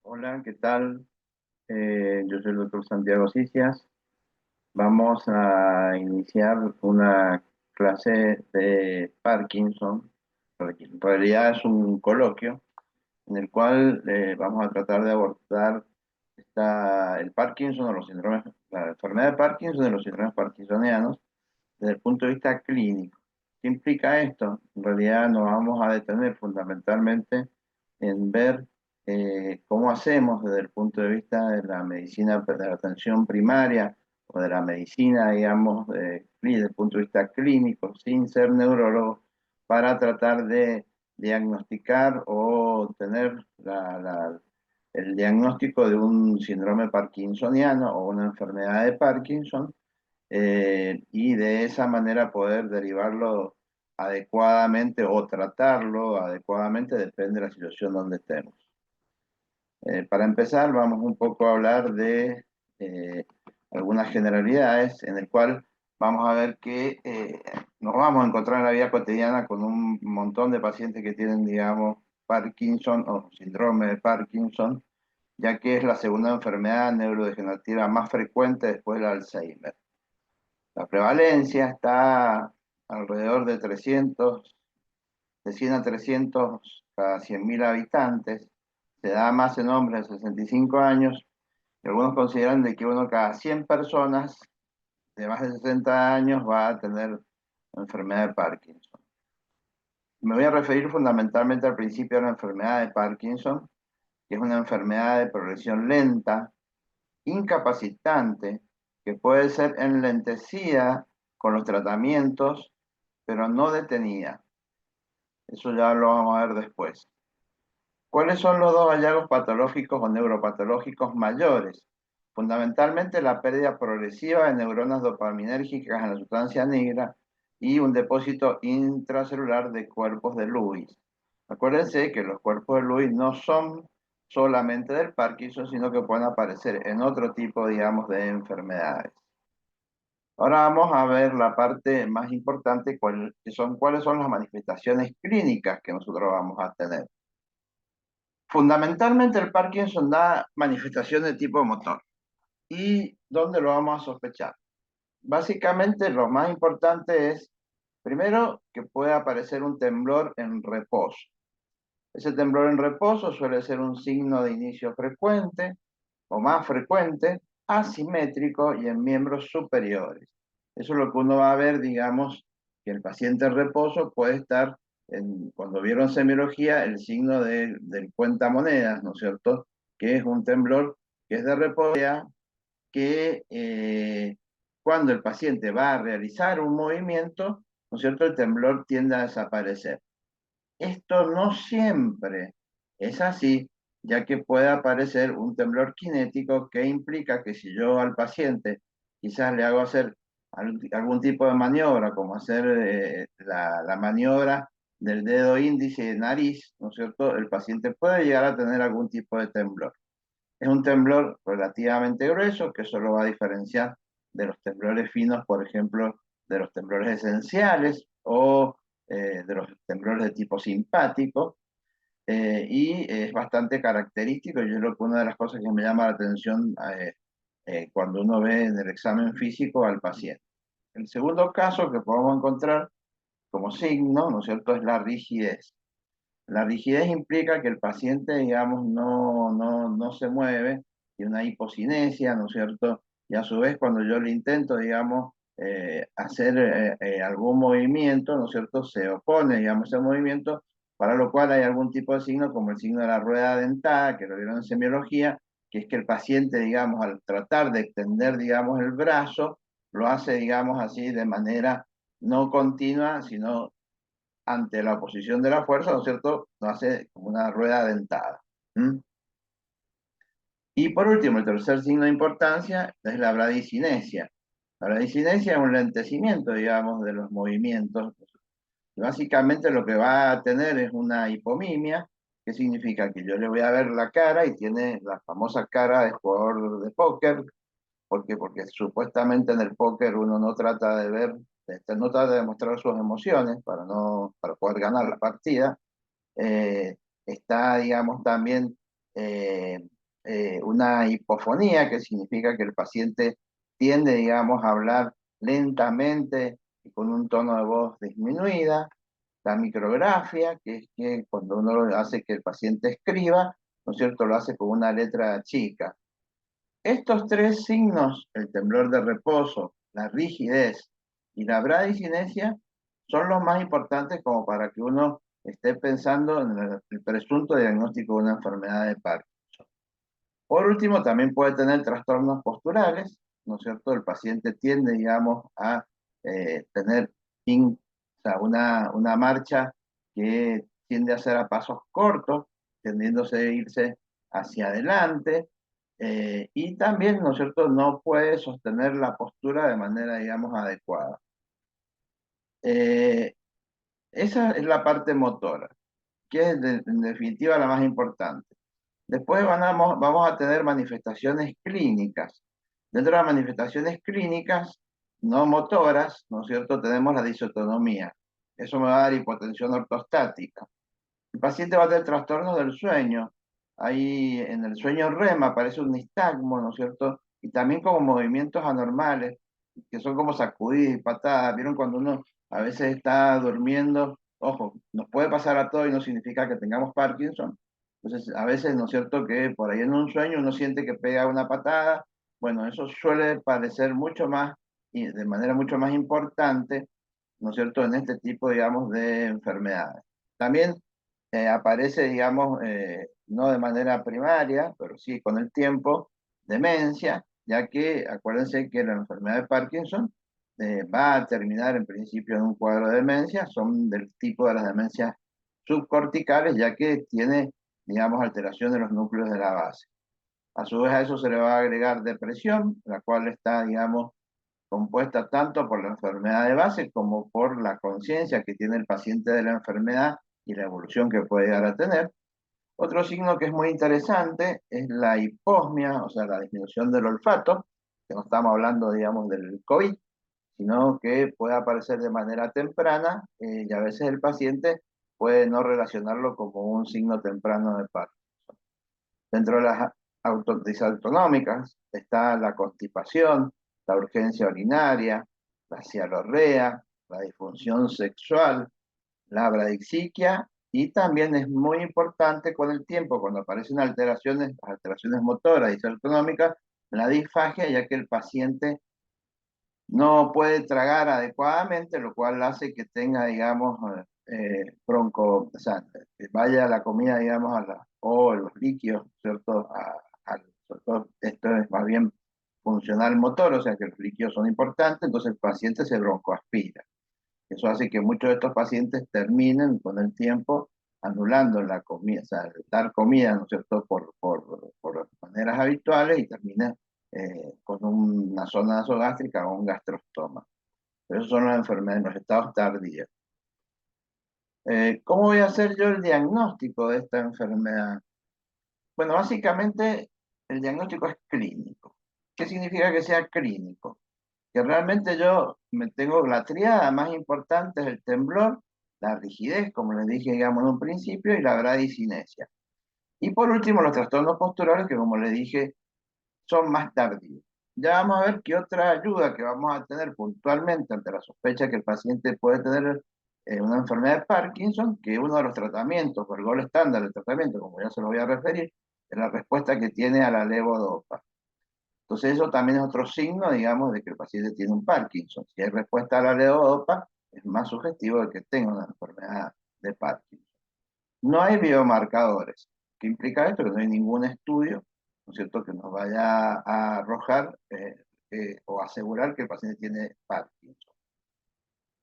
Hola, ¿qué tal? Yo soy el doctor Santiago Sicias. Vamos a iniciar una clase de Parkinson. En realidad es un coloquio en el cual vamos a tratar de abordar el Parkinson o los síndromes, la enfermedad de Parkinson y los síndromes parkinsonianos desde el punto de vista clínico. ¿Qué implica esto? En realidad nos vamos a detener fundamentalmente en ver cómo hacemos desde el punto de vista de la medicina, de la atención primaria o de la medicina, digamos, desde el punto de vista clínico, sin ser neurólogo, para tratar de diagnosticar o tener el diagnóstico de un síndrome parkinsoniano o una enfermedad de Parkinson, y de esa manera poder derivarlo adecuadamente o tratarlo adecuadamente, depende de la situación donde estemos. Para empezar, vamos un poco a hablar de eh, algunas generalidades en el cual vamos a ver que nos vamos a encontrar en la vida cotidiana con un montón de pacientes que tienen, digamos, Parkinson o síndrome de Parkinson, ya que es la segunda enfermedad neurodegenerativa más frecuente después del Alzheimer. La prevalencia está alrededor de 300, de 100 a 300 cada 100.000 habitantes. Se da más en hombres de 65 años y algunos consideran de que uno cada 100 personas de más de 60 años va a tener enfermedad de Parkinson. Me voy a referir fundamentalmente al principio de la enfermedad de Parkinson, que es una enfermedad de progresión lenta, incapacitante, que puede ser enlentecida con los tratamientos, pero no detenida. Eso ya lo vamos a ver después. ¿Cuáles son los dos hallazgos patológicos o neuropatológicos mayores? Fundamentalmente la pérdida progresiva de neuronas dopaminérgicas en la sustancia negra y un depósito intracelular de cuerpos de Lewis. Acuérdense que los cuerpos de Lewis no son solamente del Parkinson, sino que pueden aparecer en otro tipo, digamos, de enfermedades. Ahora vamos a ver la parte más importante, cuáles son las manifestaciones clínicas que nosotros vamos a tener. Fundamentalmente el Parkinson da manifestaciones de tipo motor. ¿Y dónde lo vamos a sospechar? Básicamente lo más importante es, primero, que puede aparecer un temblor en reposo. Ese temblor en reposo suele ser un signo de inicio frecuente o más frecuente, asimétrico y en miembros superiores. Eso es lo que uno va a ver, digamos, que el paciente en reposo puede estar, cuando vieron semiología, el signo del cuentamonedas, ¿no es cierto? Que es un temblor que es de reposo, que cuando el paciente va a realizar un movimiento, ¿no es cierto? El temblor tiende a desaparecer. Esto no siempre es así, ya que puede aparecer un temblor cinético que implica que si yo al paciente quizás le hago hacer algún tipo de maniobra, como hacer la maniobra del dedo índice de nariz, ¿no es cierto? El paciente puede llegar a tener algún tipo de temblor. Es un temblor relativamente grueso que solo va a diferenciar de los temblores finos, por ejemplo, de los temblores esenciales o de los temblores de tipo simpático, y es bastante característico. Yo creo que una de las cosas que me llama la atención cuando uno ve en el examen físico al paciente. El segundo caso que podemos encontrar como signo, ¿no es cierto?, es la rigidez. La rigidez implica que el paciente, digamos, no se mueve, tiene una hipocinesia, ¿no es cierto? Y a su vez, cuando yo le intento, digamos, hacer algún movimiento, ¿no es cierto? Se opone, digamos, ese movimiento, para lo cual hay algún tipo de signo, como el signo de la rueda dentada, que lo vieron en semiología, que es que el paciente, digamos, al tratar de extender, digamos, el brazo, lo hace, digamos, así de manera no continua, sino ante la oposición de la fuerza, ¿no es cierto?, no hace como una rueda dentada. ¿Mm? Y por último, el tercer signo de importancia es la bradicinesia. La bradicinesia es un lentecimiento, digamos, de los movimientos. Básicamente lo que va a tener es una hipomimia, que significa que yo le voy a ver la cara y tiene la famosa cara de jugador de póker. ¿Por qué? Porque supuestamente en el póker uno no trata de ver, no trata de mostrar sus emociones para poder ganar la partida. Está, digamos, también una hipofonía, que significa que el paciente tiende, digamos, a hablar lentamente y con un tono de voz disminuida. La micrografía, que es que cuando uno hace que el paciente escriba, ¿no es cierto?, lo hace con una letra chica. Estos tres signos, el temblor de reposo, la rigidez y la bradicinesia, son los más importantes como para que uno esté pensando en el presunto diagnóstico de una enfermedad de Parkinson. Por último, también puede tener trastornos posturales, ¿no es cierto? El paciente tiende, digamos, a tener o sea, una marcha que tiende a ser a pasos cortos, tendiéndose a irse hacia adelante, y también, ¿no es cierto?, no puede sostener la postura de manera, digamos, adecuada. Eh, Esa es la parte motora, que es en definitiva la más importante. Después vamos a tener manifestaciones clínicas. Dentro de las manifestaciones clínicas, no motoras, ¿no es cierto?, tenemos la disautonomía. Eso me va a dar hipotensión ortostática. El paciente va a tener trastornos del sueño. Ahí en el sueño REM aparece un nistagmo, ¿no es cierto? Y también como movimientos anormales, que son como sacudidas y patadas. ¿Vieron cuando uno a veces está durmiendo? Ojo, nos puede pasar a todos y no significa que tengamos Parkinson. Entonces, a veces, ¿no es cierto?, que por ahí en un sueño uno siente que pega una patada. Bueno, eso suele parecer mucho más y de manera mucho más importante, ¿no es cierto?, en este tipo, digamos, de enfermedades. También aparece, digamos, no de manera primaria, pero sí con el tiempo, demencia, ya que acuérdense que la enfermedad de Parkinson va a terminar en principio en un cuadro de demencia, son del tipo de las demencias subcorticales, ya que tiene, digamos, alteración de los núcleos de la base. A su vez a eso se le va a agregar depresión, la cual está, digamos, compuesta tanto por la enfermedad de base como por la conciencia que tiene el paciente de la enfermedad y la evolución que puede llegar a tener. Otro signo que es muy interesante es la hiposmia, o sea, la disminución del olfato, que no estamos hablando, digamos, del COVID, sino que puede aparecer de manera temprana, y a veces el paciente puede no relacionarlo como un signo temprano de Parkinson. Dentro de las disautonómicas está la constipación, la urgencia urinaria, la cialorrea, la disfunción sexual, la bradixiquia, y también es muy importante con el tiempo, cuando aparecen alteraciones motoras y disautonómicas, la disfagia, ya que el paciente no puede tragar adecuadamente, lo cual hace que tenga, digamos, bronco, o sea, que vaya la comida, digamos, o los líquidos, ¿cierto? Sobre todo esto es más bien funcional motor, o sea que los líquidos son importantes, entonces el paciente se broncoaspira. Eso hace que muchos de estos pacientes terminen con el tiempo anulando la comida, o sea, dar comida, ¿no es cierto?, por maneras habituales y termina con una zona nasogástrica o un gastrostoma. Pero esos son las enfermedades, los estados tardíos. ¿Cómo voy a hacer yo el diagnóstico de esta enfermedad? Bueno, básicamente el diagnóstico es clínico. ¿Qué significa que sea clínico? Que realmente yo me tengo la triada más importante es el temblor, la rigidez, como les dije, digamos, en un principio, y la bradicinesia. Y por último, los trastornos posturales, que como les dije, son más tardíos. Ya vamos a ver qué otra ayuda que vamos a tener puntualmente ante la sospecha que el paciente puede tener una enfermedad de Parkinson, que uno de los tratamientos, o el gol estándar del tratamiento, como ya se lo voy a referir, es la respuesta que tiene a la levodopa. Entonces eso también es otro signo, digamos, de que el paciente tiene un Parkinson. Si hay respuesta a la levodopa, es más sugestivo de que tenga una enfermedad de Parkinson. No hay biomarcadores. ¿Qué implica esto? Que no hay ningún estudio, ¿no es cierto?, que nos vaya a arrojar o asegurar que el paciente tiene Parkinson.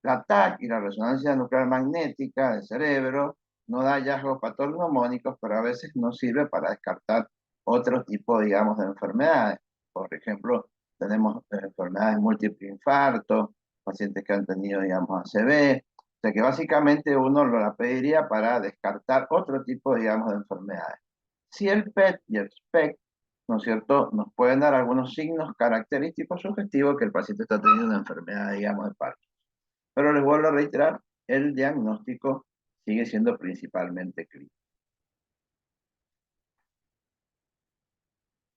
La TAC y la resonancia nuclear magnética del cerebro no da hallazgos patognomónicos, pero a veces nos sirve para descartar otro tipo, digamos, de enfermedades. Por ejemplo, tenemos enfermedades múltiples infarto, pacientes que han tenido, digamos, ACV. O sea que básicamente uno lo la pediría para descartar otro tipo, digamos, de enfermedades. Si el PET y el SPECT, ¿no es cierto?, nos pueden dar algunos signos característicos sugestivos que el paciente está teniendo una enfermedad, digamos, de Parkinson. Pero les vuelvo a reiterar, el diagnóstico sigue siendo principalmente clínico.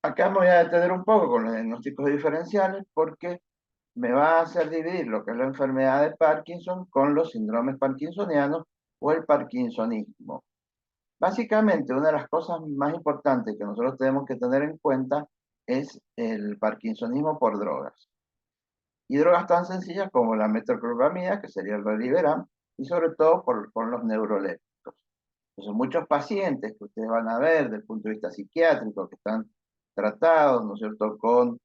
Acá me voy a detener un poco con los diagnósticos diferenciales porque me va a hacer dividir lo que es la enfermedad de Parkinson con los síndromes parkinsonianos o el parkinsonismo. Básicamente, una de las cosas más importantes que nosotros tenemos que tener en cuenta es el parkinsonismo por drogas. Y drogas tan sencillas como la metoclopramida, que sería el Reliberam, y sobre todo por los neurolépticos. Entonces, muchos pacientes que ustedes van a ver desde el punto de vista psiquiátrico, que están tratados, ¿no es cierto?, con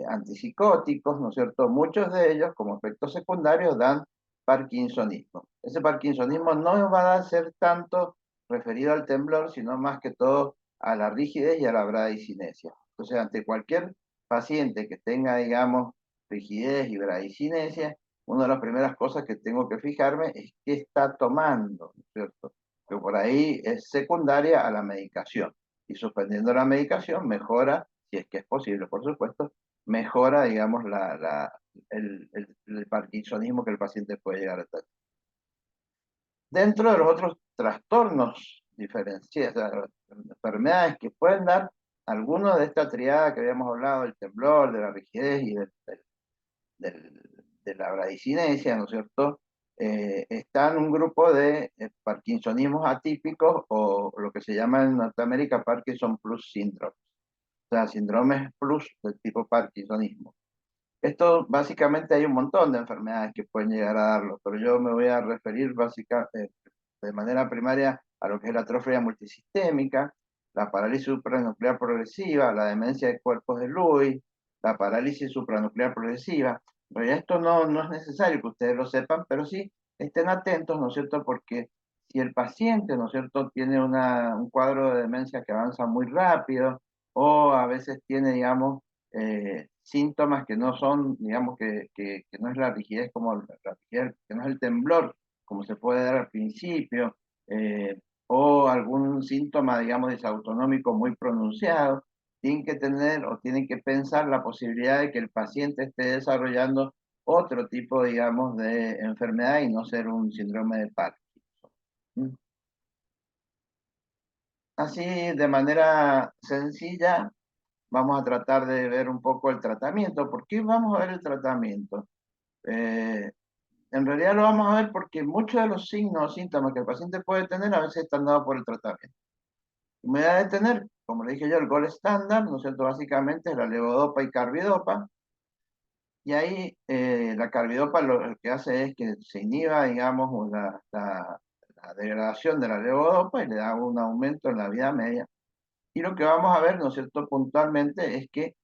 antipsicóticos, ¿no es cierto?, muchos de ellos como efectos secundarios dan parkinsonismo. Ese parkinsonismo no va a ser tanto referido al temblor, sino más que todo a la rigidez y a la bradicinesia. Entonces, ante cualquier paciente que tenga, digamos, rigidez y bradicinesia, una de las primeras cosas que tengo que fijarme es qué está tomando, ¿no es cierto? Que por ahí es secundaria a la medicación. Y suspendiendo la medicación mejora, si es que es posible, por supuesto, mejora, digamos, el parkinsonismo que el paciente puede llegar a tener. Dentro de los otros trastornos diferenciados, o sea, enfermedades que pueden dar, algunos de esta triada que habíamos hablado, del temblor, de la rigidez y de la bradicinesia, ¿no es cierto? Está en un grupo de parkinsonismos atípicos o lo que se llama en Norteamérica Parkinson Plus Syndrome, o sea, síndromes plus del tipo parkinsonismo. Esto básicamente hay un montón de enfermedades que pueden llegar a darlo, pero yo me voy a referir básicamente de manera primaria a lo que es la atrofia multisistémica, la parálisis supranuclear progresiva, la demencia de cuerpos de Lewy, la parálisis supranuclear progresiva. En realidad esto no es necesario que ustedes lo sepan, pero sí estén atentos, ¿no es cierto? Porque si el paciente, ¿no es cierto?, tiene un cuadro de demencia que avanza muy rápido o a veces tiene, digamos, síntomas que no son, digamos, que no es la rigidez como la rigidez, que no es el temblor, como se puede dar al principio, o algún síntoma, digamos, disautonómico muy pronunciado, tienen que tener o tienen que pensar la posibilidad de que el paciente esté desarrollando otro tipo, digamos, de enfermedad y no ser un síndrome de Parkinson. ¿Mm? Así, de manera sencilla, vamos a tratar de ver un poco el tratamiento. ¿Por qué vamos a ver el tratamiento? Eh, en realidad lo vamos a ver porque muchos de los signos o síntomas que el paciente puede tener a veces están dados por el tratamiento. Y me voy a detener, como le dije yo, el gol estándar, ¿no es cierto? Básicamente es la levodopa y carbidopa. Y ahí la carbidopa lo que hace es que se inhiba, digamos, la degradación de la levodopa y le da un aumento en la vida media. Y lo que vamos a ver, ¿no es cierto?, puntualmente es que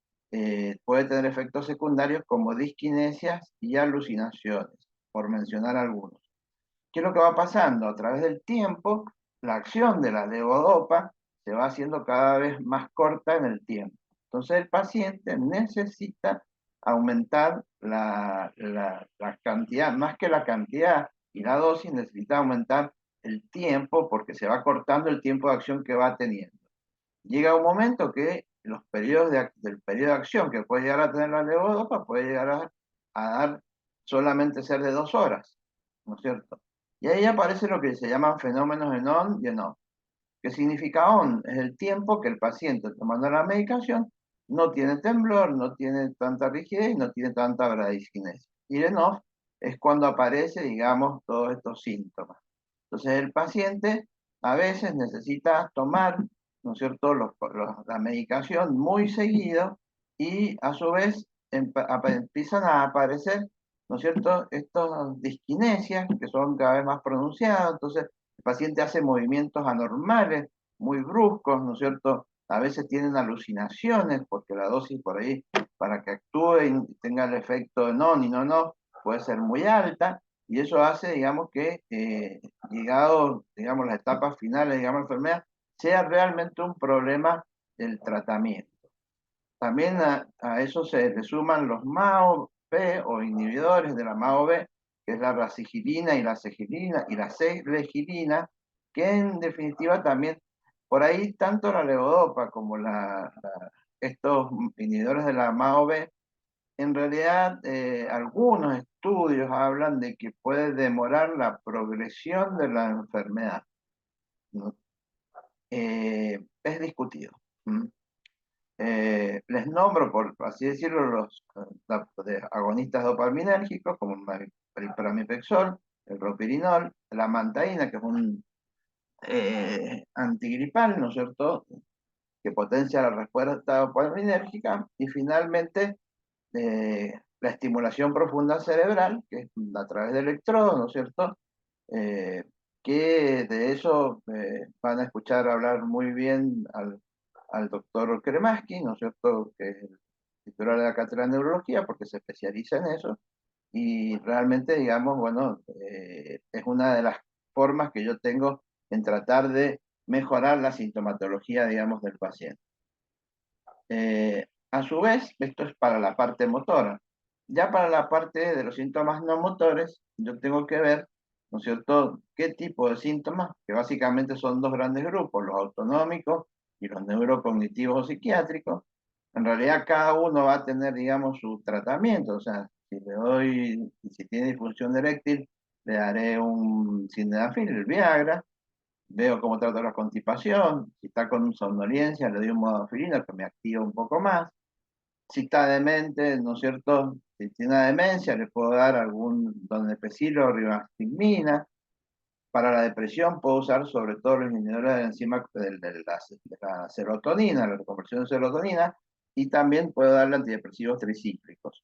puede tener efectos secundarios como disquinesias y alucinaciones, por mencionar algunos. ¿Qué es lo que va pasando? A través del tiempo, la acción de la levodopa se va haciendo cada vez más corta en el tiempo. Entonces el paciente necesita aumentar la cantidad, más que la cantidad y la dosis, necesita aumentar el tiempo porque se va cortando el tiempo de acción que va teniendo. Llega un momento que los periodos del periodo de acción que puede llegar a tener la levodopa puede llegar a dar solamente ser de 2 horas, ¿no es cierto? Y ahí aparece lo que se llaman fenómenos en on y en off. ¿Qué significa on? Es el tiempo que el paciente tomando la medicación no tiene temblor, no tiene tanta rigidez y no tiene tanta bradicinesia. Y en off es cuando aparece, digamos, todos estos síntomas. Entonces el paciente a veces necesita tomar, ¿no es cierto?, la medicación muy seguido y a su vez empiezan a aparecer, ¿no es cierto?, estas disquinesias que son cada vez más pronunciadas. Entonces el paciente hace movimientos anormales, muy bruscos, ¿no es cierto? A veces tienen alucinaciones porque la dosis por ahí, para que actúe y tenga el efecto de no, ni no, no, puede ser muy alta. Y eso hace, digamos, que llegado, digamos, las etapas finales, digamos, de la enfermedad, sea realmente un problema del tratamiento. También a eso se le suman los MAO-B o inhibidores de la MAO-B, que es la racigilina y la cegilina y la ceglegilina, que en definitiva también, por ahí tanto la levodopa como estos inhibidores de la MAO-B, en realidad algunos estudios hablan de que puede demorar la progresión de la enfermedad, ¿no? Es discutido. ¿Mm? Les nombro, por así decirlo, los agonistas dopaminérgicos, como el pramipexol, el ropirinol, la mantaína, que es un antigripal, ¿no es cierto?, que potencia la respuesta dopaminérgica, y finalmente la estimulación profunda cerebral, que es a través de electrodos, ¿no es cierto?, eh, que de eso van a escuchar hablar muy bien al doctor Kremaski, ¿no es cierto?, que es el titular de la cátedra de neurología, porque se especializa en eso, y realmente, digamos, bueno, es una de las formas que yo tengo en tratar de mejorar la sintomatología, digamos, del paciente. A su vez, esto es para la parte motora. Ya para la parte de los síntomas no motores, yo tengo que ver, ¿no es cierto?, qué tipo de síntomas, que básicamente son dos grandes grupos, los autonómicos y los neurocognitivos o psiquiátricos. En realidad cada uno va a tener, digamos, su tratamiento. O sea, si tiene disfunción eréctil, le daré un sildenafil, el Viagra. Veo cómo trata la constipación. Si está con somnolencia, le doy un modafinilo que me activa un poco más. Si está demente, ¿no es cierto? Si tiene una demencia, le puedo dar algún donepezilo o rivastigmina. Para la depresión puedo usar sobre todo los inhibidores de la enzima de la serotonina, la reconversión de serotonina, y también puedo darle antidepresivos tricíclicos.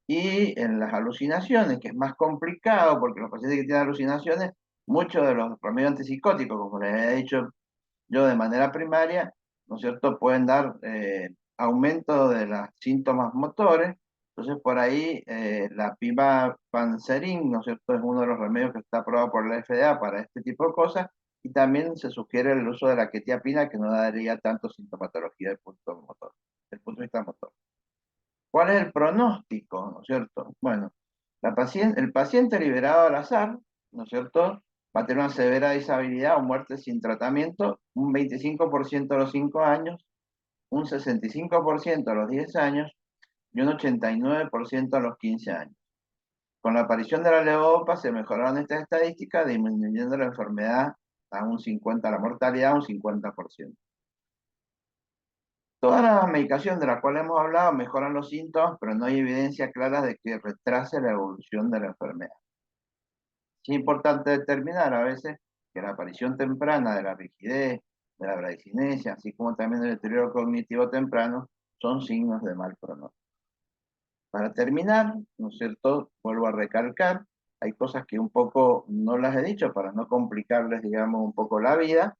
Y en las alucinaciones, que es más complicado, porque los pacientes que tienen alucinaciones, muchos de los remedios antipsicóticos, como les he dicho yo de manera primaria, ¿no es cierto?, pueden dar aumento de los síntomas motores. Entonces, por ahí, la pimavanserin, ¿no es cierto?, es uno de los remedios que está aprobado por la FDA para este tipo de cosas, y también se sugiere el uso de la quetiapina, que no daría tanto sintomatología del punto de vista motor. ¿Cuál es el pronóstico, no es cierto? Bueno, el paciente liberado al azar, ¿no es cierto?, va a tener una severa disabilidad o muerte sin tratamiento, un 25% a los 5 años, un 65% a los 10 años y un 89% a los 15 años. Con la aparición de la levodopa se mejoraron estas estadísticas, disminuyendo la enfermedad a un 50, la mortalidad a un 50%. Todas las medicaciones de las cuales hemos hablado mejoran los síntomas, pero no hay evidencia clara de que retrase la evolución de la enfermedad. Es importante determinar a veces que la aparición temprana de la rigidez, de la bradicinesia, así como también del deterioro cognitivo temprano, son signos de mal pronóstico. Para terminar, ¿no es cierto?, vuelvo a recalcar, hay cosas que un poco no las he dicho para no complicarles, digamos, un poco la vida,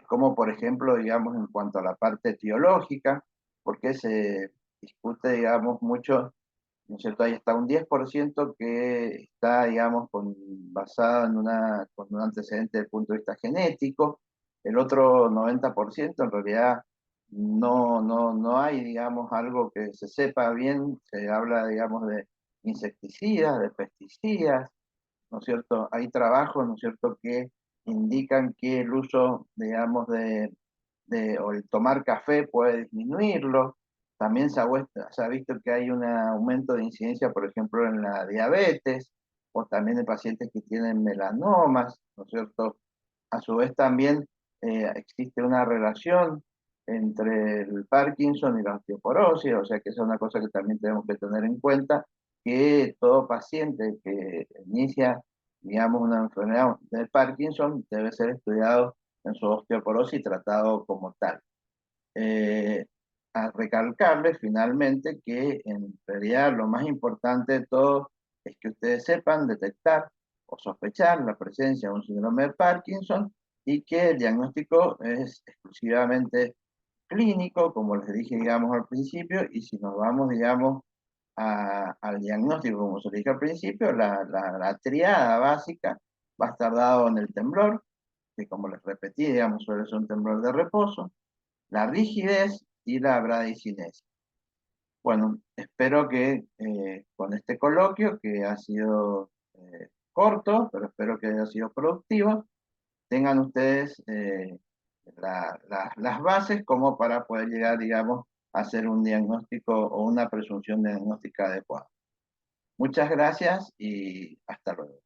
como por ejemplo, digamos, en cuanto a la parte etiológica, porque se discute, digamos, mucho, ¿no es cierto? Ahí está un 10% que está, digamos, basado con un antecedente desde el punto de vista genético. El otro 90% en realidad no hay, digamos, algo que se sepa bien. Se habla, digamos, de insecticidas, de pesticidas, ¿no es cierto? Hay trabajos, ¿no es cierto?, que indican que el uso, digamos, o el tomar café puede disminuirlo. También se ha visto que hay un aumento de incidencia, por ejemplo, en la diabetes, o también en pacientes que tienen melanomas, ¿no es cierto? A su vez también existe una relación entre el Parkinson y la osteoporosis, o sea que esa es una cosa que también tenemos que tener en cuenta, que todo paciente que inicia, digamos, una enfermedad de Parkinson debe ser estudiado en su osteoporosis y tratado como tal. Eh, a recalcarles finalmente que en realidad lo más importante de todo es que ustedes sepan detectar o sospechar la presencia de un síndrome de Parkinson, y que el diagnóstico es exclusivamente clínico, como les dije, digamos, al principio. Y si nos vamos, digamos, al diagnóstico, como se dije al principio, la triada básica va a estar dado en el temblor, que como les repetí, digamos, suele ser un temblor de reposo, la rigidez y la bradicinesia. Bueno, espero que con este coloquio, que ha sido corto, pero espero que haya sido productivo, tengan ustedes las bases como para poder llegar, digamos, a hacer un diagnóstico o una presunción diagnóstica adecuada. Muchas gracias y hasta luego.